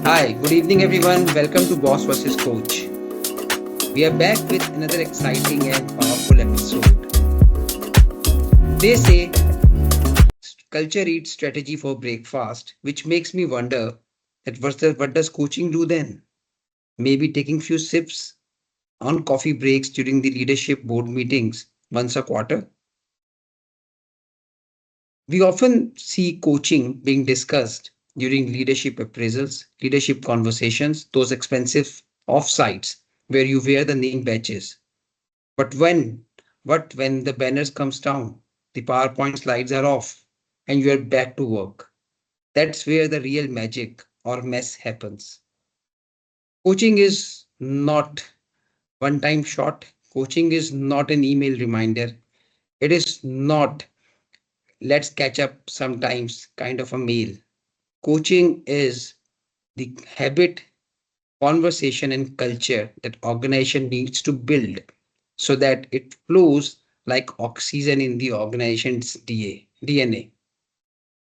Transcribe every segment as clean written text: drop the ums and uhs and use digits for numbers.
Hi, good evening, everyone. Welcome to Boss versus Coach. We are back with another exciting and powerful episode. They say culture eats strategy for breakfast, which makes me wonder that what does coaching do then? Maybe taking few sips on coffee breaks during the leadership board meetings once a quarter. We often see coaching being discussed during leadership appraisals, leadership conversations, those expensive offsites where you wear the name badges. But when the banners comes down, the PowerPoint slides are off, and you are back to work. That's where the real magic or mess happens. Coaching is not one-time shot. Coaching is not an email reminder. It is not let's catch up sometimes kind of a mail. Coaching is the habit, conversation, and culture that organization needs to build so that it flows like oxygen in the organization's DNA.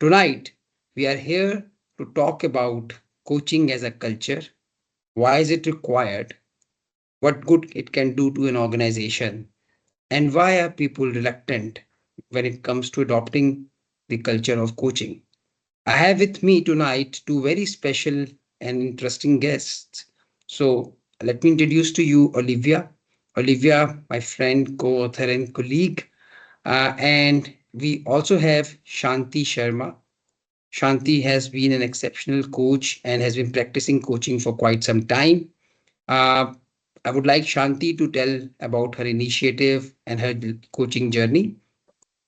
Tonight, we are here to talk about coaching as a culture. Why is it required? What good it can do to an organization? And why are people reluctant when it comes to adopting the culture of coaching? I have with me tonight two very special and interesting guests. So let me introduce to you Olivia. Olivia, my friend, co author, and colleague. And we also have Shanti Sharma. Shanti has been an exceptional coach and has been practicing coaching for quite some time. Uh, I would like Shanti to tell about her initiative and her coaching journey.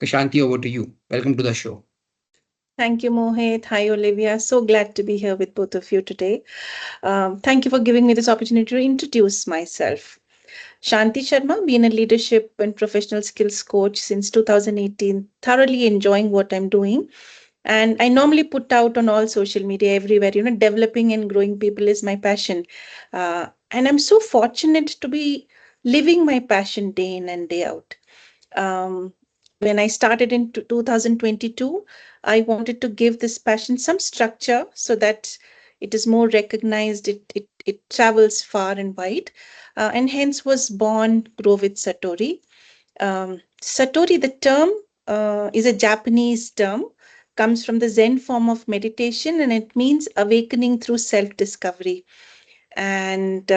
Shanti, over to you. Welcome to the show. Thank you, Mohit. Hi, Olivia. So glad to be here with both of you today. Thank you for giving me this opportunity to introduce myself. Shanti Sharma, been a leadership and professional skills coach since 2018, thoroughly enjoying what I'm doing. And I normally put out on all social media everywhere, developing and growing people is my passion. And I'm so fortunate to be living my passion day in and day out. um, when I started in 2022, I wanted to give this passion some structure so that it is more recognized, it travels far and wide, and hence was born Grow with Satori. Satori, the term, is a Japanese term, comes from the Zen form of meditation, and it means awakening through self discovery. And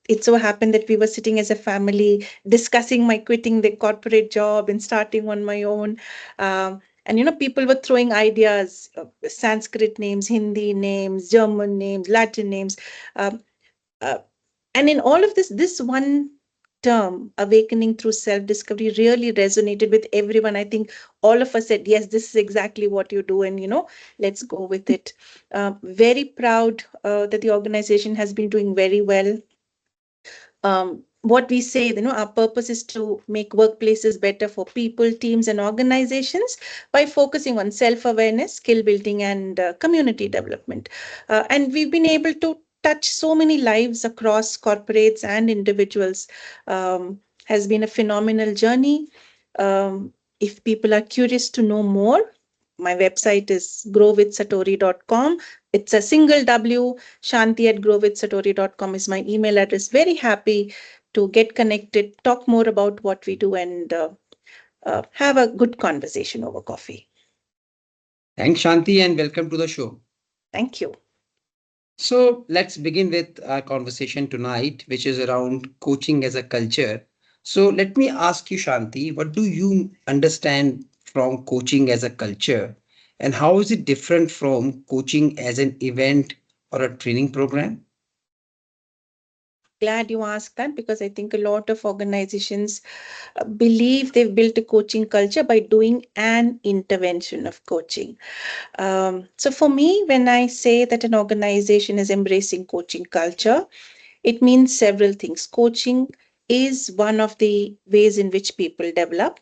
it so happened that we were sitting as a family discussing my quitting the corporate job and starting on my own. And people were throwing ideas, Sanskrit names, Hindi names, German names, Latin names. Um, uh, and in all of this one term, awakening through self discovery, really resonated with everyone. I think all of us said, yes, this is exactly what you do. And, let's go with it. Very proud that the organization has been doing very well. What we say, our purpose is to make workplaces better for people, teams, and organizations by focusing on self awareness, skill building, and community development. And we've been able to touch so many lives across corporates and individuals. Has been a phenomenal journey. If people are curious to know more, my website is growwithsatori.com. It's a single W. Shanti at growwithsatori.com is my email address. Very happy to get connected, talk more about what we do, and have a good conversation over coffee. Thanks, Shanti, and welcome to the show. Thank you. So let's begin with our conversation tonight, which is around coaching as a culture. So let me ask you, Shanti, what do you understand from coaching as a culture, and how is it different from coaching as an event or a training program? Glad you asked that because I think a lot of organizations believe they've built a coaching culture by doing an intervention of coaching. So, for me, when I say that an organization is embracing coaching culture, it means several things. Coaching is one of the ways in which people develop.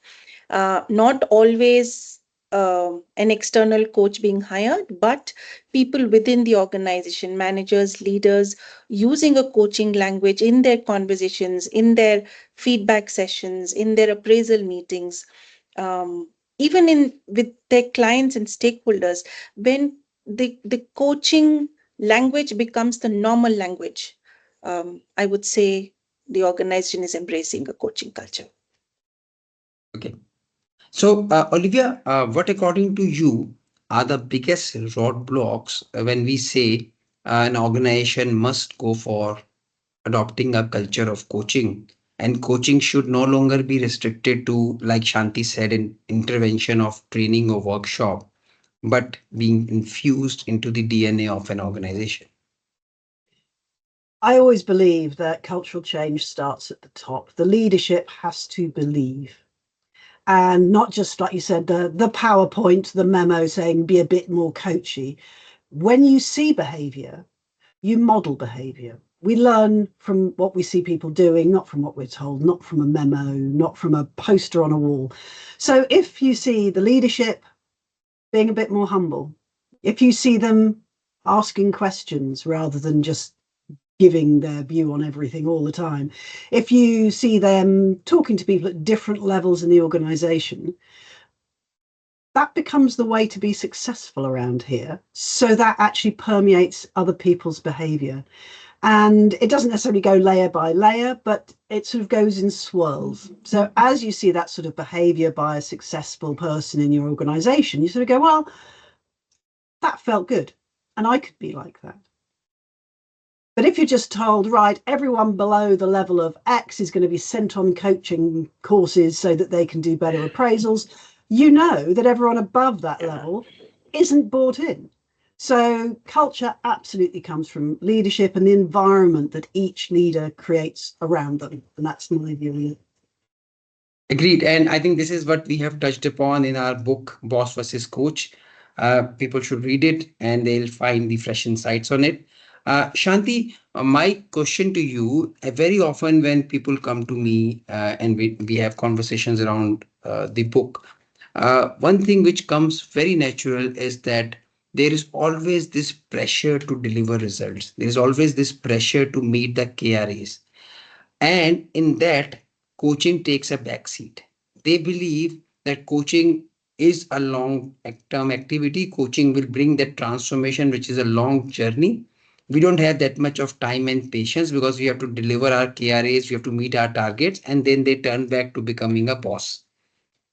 Not always an external coach being hired, but people within the organization, managers, leaders, using a coaching language in their conversations, in their feedback sessions, in their appraisal meetings, even in with their clients and stakeholders. When the coaching language becomes the normal language, I would say the organization is embracing a coaching culture. Okay. So, Olivia, what according to you are the biggest roadblocks when we say an organization must go for adopting a culture of coaching, and coaching should no longer be restricted to, like Shanti said, in intervention of training or workshop, but being infused into the DNA of an organization? I always believe that cultural change starts at the top. The leadership has to believe. And not just like you said, the PowerPoint, the memo saying be a bit more coachy. When you see behavior, you model behavior. We learn from what we see people doing, not from what we're told, not from a memo, not from a poster on a wall. So if you see the leadership being a bit more humble, if you see them asking questions rather than just giving their view on everything all the time, if you see them talking to people at different levels in the organization, that becomes the way to be successful around here. So that actually permeates other people's behavior. And it doesn't necessarily go layer by layer, but it sort of goes in swirls. So as you see that sort of behavior by a successful person in your organization, you sort of go, well, that felt good. And I could be like that. But if you're just told, right, everyone below the level of X is going to be sent on coaching courses so that they can do better appraisals, you know that everyone above that level isn't bought in. So culture absolutely comes from leadership and the environment that each leader creates around them. And that's my view on it. Agreed. And I think this is what we have touched upon in our book, Boss versus Coach. People should read it and they'll find the fresh insights on it. Shanti, my question to you, very often when people come to me and we have conversations around the book, one thing which comes very natural is that there is always this pressure to deliver results. There is always this pressure to meet the KRAs. And in that, coaching takes a backseat. They believe that coaching is a long term activity. Coaching will bring that transformation, which is a long journey. We don't have that much of time and patience because we have to deliver our KRAs, we have to meet our targets, and then they turn back to becoming a boss.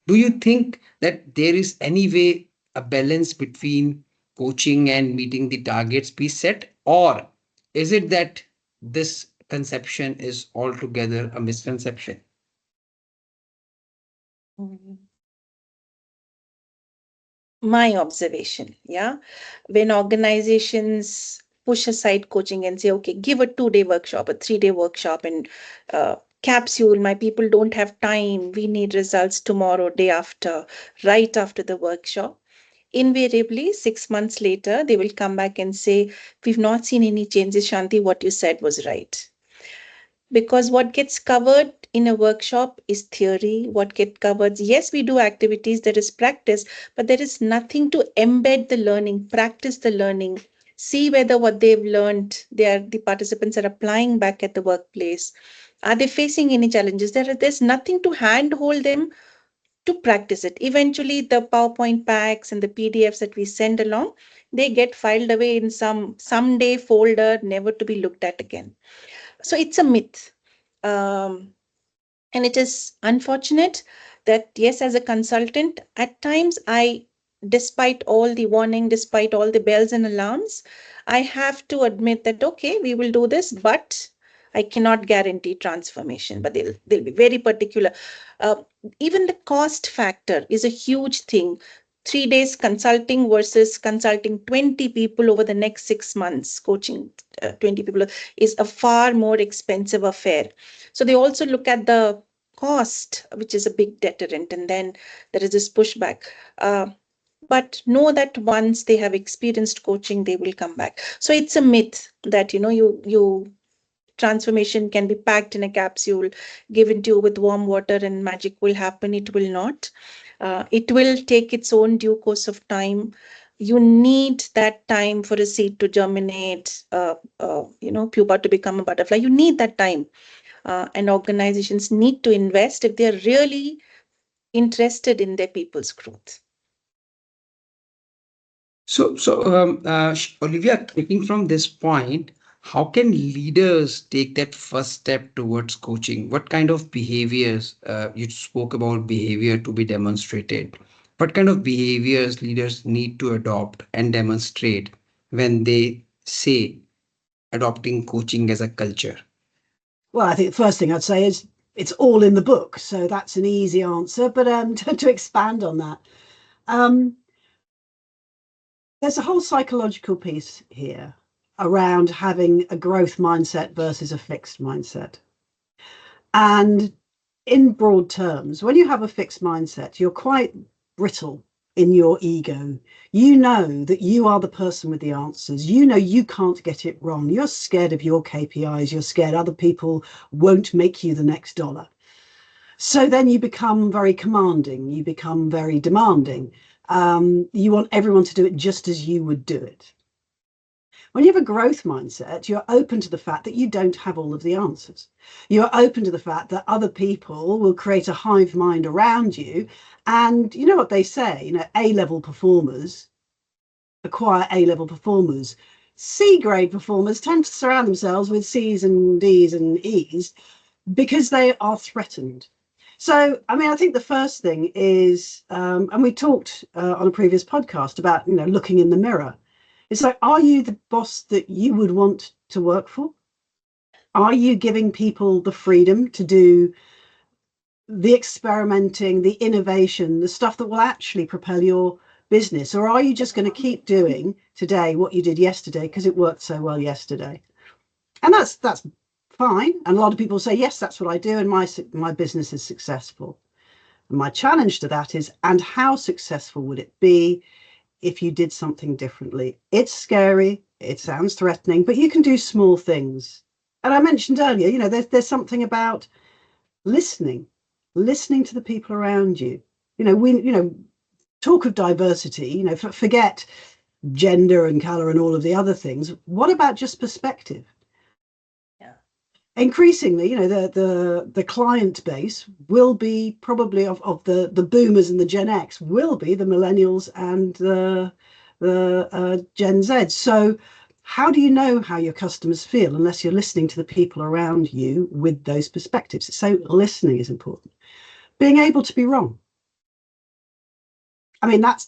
Do you think that there is any way a balance between coaching and meeting the targets be set? Or is it that this conception is altogether a misconception? Mhm. My observation, yeah, when organizations push aside coaching and say, okay, give a 2 day workshop, a 3 day workshop, and uh, capsule, my people don't have time, we need results tomorrow, day after, right after the workshop. Invariably, 6 months later, they will come back and say, we've not seen any changes, Shanti, what you said was right. Because what gets covered in a workshop is theory. What get covered, yes, we do activities, there is practice, but there is nothing to embed the learning, practice the learning, see whether what they've learned, the participants are applying back at the workplace. Are they facing any challenges? There's nothing to handhold them to practice it. Eventually, the PowerPoint packs and the PDFs that we send along, they get filed away in some someday folder, never to be looked at again. So it's a myth. Um, and it is unfortunate that, yes, as a consultant, at times despite all the warning, despite all the bells and alarms, I have to admit that, okay, we will do this, but I cannot guarantee transformation, but they'll be very particular. Uh, Even the cost factor is a huge thing. 3 days consulting versus consulting 20 people over the next 6 months, coaching 20 people is a far more expensive affair. So they also look at the cost, which is a big deterrent, and then there is this pushback. Uh, but know that once they have experienced coaching, they will come back. So it's a myth that you transformation can be packed in a capsule, given to you with warm water, and magic will happen. It will not. It will take its own due course of time. You need that time for a seed to germinate, pupa to become a butterfly. You need that time, and organizations need to invest if they're really interested in their people's growth. Olivia, taking from this point, how can leaders take that first step towards coaching? What kind of behaviors, you spoke about behavior to be demonstrated. What kind of behaviors leaders need to adopt and demonstrate when they say adopting coaching as a culture? Well, I think the first thing I'd say is it's all in the book, so that's an easy answer. But to expand on that, um, there's a whole psychological piece here around having a growth mindset versus a fixed mindset. And in broad terms, when you have a fixed mindset, you're quite brittle in your ego. You know that you are the person with the answers. You know you can't get it wrong. You're scared of your KPIs. You're scared other people won't make you the next dollar. So then you become very commanding. You become very demanding. You want everyone to do it just as you would do it. When you have a growth mindset, you're open to the fact that you don't have all of the answers. You're open to the fact that other people will create a hive mind around you. And you know what they say, A-level performers acquire A-level performers. C-grade performers tend to surround themselves with C's and D's and E's because they are threatened. So, I mean, I think the first thing is, and we talked on a previous podcast about, looking in the mirror. It's like, are you the boss that you would want to work for? Are you giving people the freedom to do the experimenting, the innovation, the stuff that will actually propel your business? Or are you just going to keep doing today what you did yesterday because it worked so well yesterday? And that's fine. And a lot of people say, yes, that's what I do, and my business is successful. And my challenge to that is, and how successful would it be if you did something differently? It's scary, it sounds threatening, but you can do small things. And I mentioned earlier, there's something about listening to the people around you. We talk of diversity, forget gender and color and all of the other things. What about just perspective? Yeah. Increasingly, the client base will be probably of the boomers and the Gen X will be the millennials and the Gen Z. So how do you know how your customers feel unless you're listening to the people around you with those perspectives? So listening is important. Being able to be wrong. I mean, that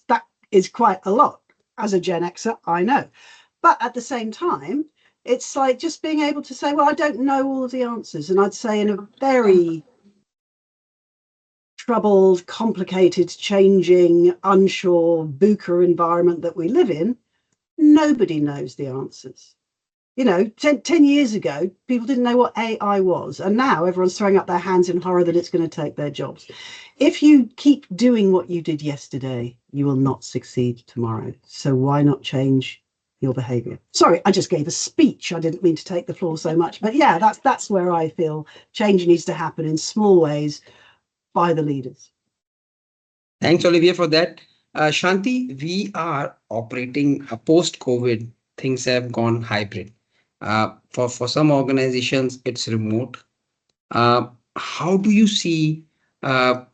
is quite a lot as a Gen Xer, I know. But at the same time, it's like just being able to say, well, I don't know all of the answers. And I'd say in a very troubled, complicated, changing, unsure, VUCA environment that we live in, nobody knows the answers. 10 years ago, people didn't know what AI was. And now everyone's throwing up their hands in horror that it's going to take their jobs. If you keep doing what you did yesterday, you will not succeed tomorrow. So why not change your behavior? Sorry, I just gave a speech. I didn't mean to take the floor so much. But yeah, that's where I feel change needs to happen in small ways by the leaders. Thanks, Olivia, for that. Shanti, we are operating post-COVID. Things have gone hybrid. For some organizations, it's remote. Uh, how do you see uh,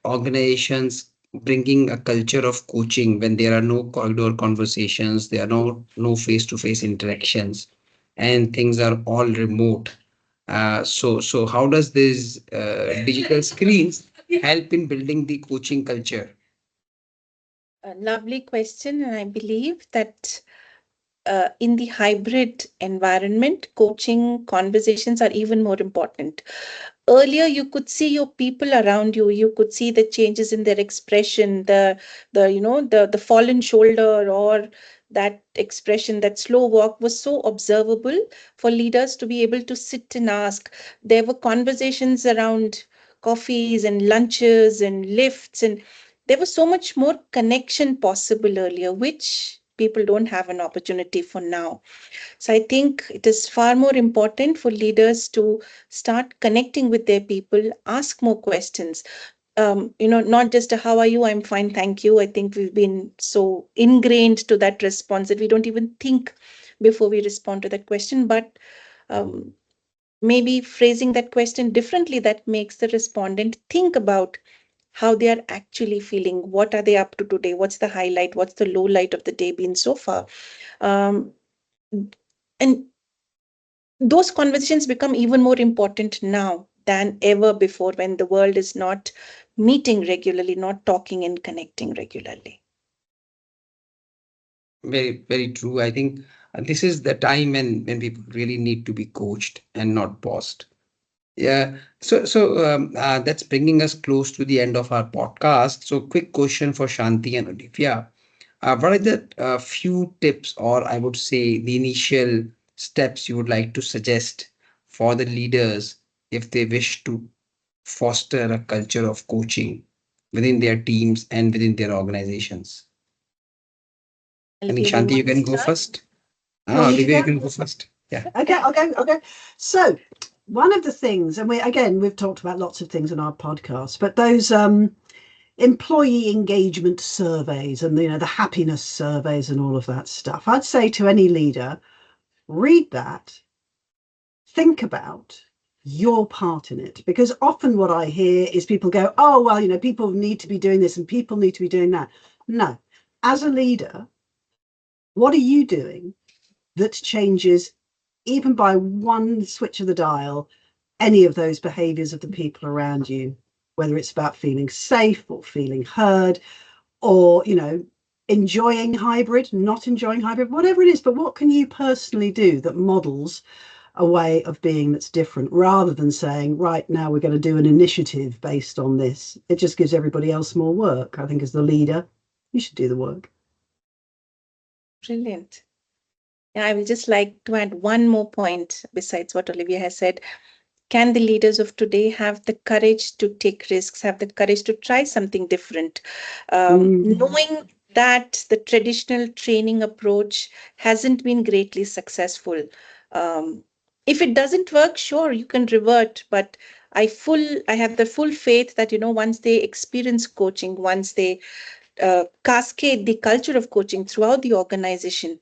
organizations bringing a culture of coaching when there are no corridor conversations, there are no face-to-face interactions, and things are all remote? So how does this digital screens help in building the coaching culture? A lovely question, and I believe that in the hybrid environment, coaching conversations are even more important. Earlier, you could see your people around you. You could see the changes in their expression, the fallen shoulder, or that expression, that slow walk was so observable for leaders to be able to sit and ask. There were conversations around coffees and lunches and lifts, and there was so much more connection possible earlier, which people don't have an opportunity for now. So I think it is far more important for leaders to start connecting with their people, ask more questions. Not just a, how are you? I'm fine, thank you. I think we've been so ingrained to that response that we don't even think before we respond to that question. But um, maybe phrasing that question differently, that makes the respondent think about how they are actually feeling, what are they up to today, what's the highlight, what's the low light of the day been so far. um, and those conversations become even more important now than ever before, when the world is not meeting regularly, not talking and connecting regularly. Very, very true. I think this is the time when people really need to be coached and not paused. Yeah. So that's bringing us close to the end of our podcast. So, quick question for Shanti and Olivia. What are the few tips, or I would say the initial steps you would like to suggest for the leaders if they wish to foster a culture of coaching within their teams and within their organizations? I think Olivia, you Shanti, you want to can go start? first. You want me to Olivia, you go? can go first. Yeah. Okay, okay. So one of the things, and we've talked about lots of things in our podcast, but those employee engagement surveys and the happiness surveys and all of that stuff, I'd say to any leader, read that, think about your part in it, because often what I hear is people go, oh well, people need to be doing this and people need to be doing that. No, as a leader, what are you doing that changes, even by one switch of the dial, any of those behaviors of the people around you, whether it's about feeling safe or feeling heard, or enjoying hybrid, not enjoying hybrid, whatever it is. But what can you personally do that models a way of being that's different, rather than saying, right, now we're going to do an initiative based on this? It just gives everybody else more work. I think as the leader, you should do the work. Brilliant. And I will just like to add one more point besides what Olivia has said. Can the leaders of today have the courage to take risks, have the courage to try something different, knowing that the traditional training approach hasn't been greatly successful? Um, if it doesn't work, sure, you can revert, but I have the full faith that once they experience coaching, once they cascade the culture of coaching throughout the organization,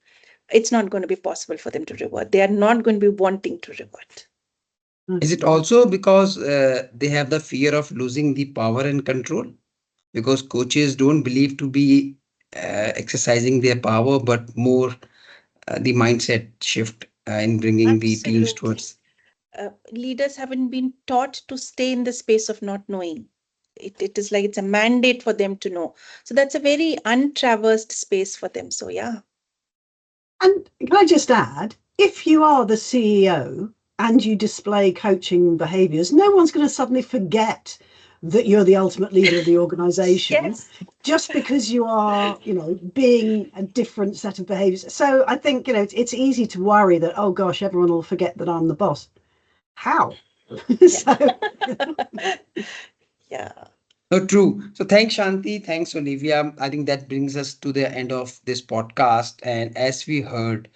it's not going to be possible for them to revert. They are not going to be wanting to revert. Is it also because they have the fear of losing the power and control? Because coaches don't believe to be exercising their power, but more the mindset shift in bringing the teams Absolutely. towards. Leaders haven't been taught to stay in the space of not knowing. It is like it's a mandate for them to know. So that's a very untraversed space for them. So, yeah. And can I just add, if you are the CEO and you display coaching behaviors, no one's going to suddenly forget that you're the ultimate leader of the organization Yes. just because you are, being a different set of behaviors. So I think, it's easy to worry that, oh gosh, everyone will forget that I'm the boss. How? Yeah. So Yeah. No, true. So thanks, Shanti. Thanks, Olivia. I think that brings us to the end of this podcast. And as we heard,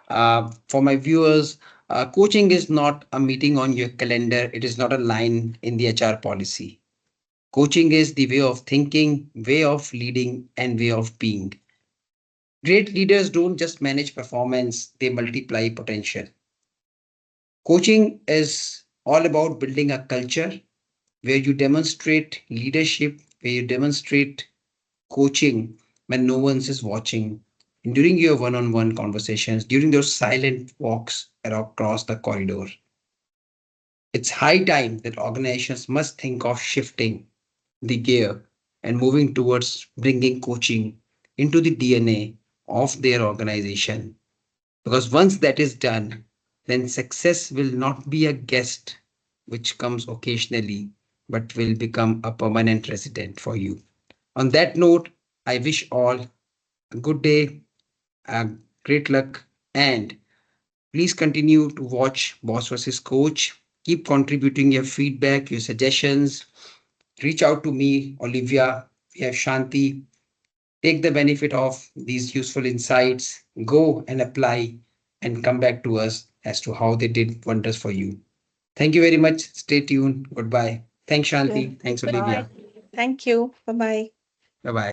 for my viewers, coaching is not a meeting on your calendar. It is not a line in the HR policy. Coaching is the way of thinking, way of leading, and way of being. Great leaders don't just manage performance, they multiply potential. Coaching is all about building a culture where you demonstrate leadership, where you demonstrate coaching when no one is watching, and during your one on one conversations, during those silent walks across the corridor. It's high time that organizations must think of shifting the gear and moving towards bringing coaching into the DNA of their organization. Because once that is done, then success will not be a guest which comes occasionally, but will become a permanent resident for you. On that note, I wish all a good day, a great luck, and please continue to watch Boss versus Coach. Keep contributing your feedback, your suggestions. Reach out to me, Olivia. We have Shanti. Take the benefit of these useful insights, go and apply, and come back to us as to how they did wonders for you. Thank you very much. Stay tuned. Goodbye. Thanks, okay, Shanti. Thanks, bye. Olivia. Thank you. Bye bye. Bye bye.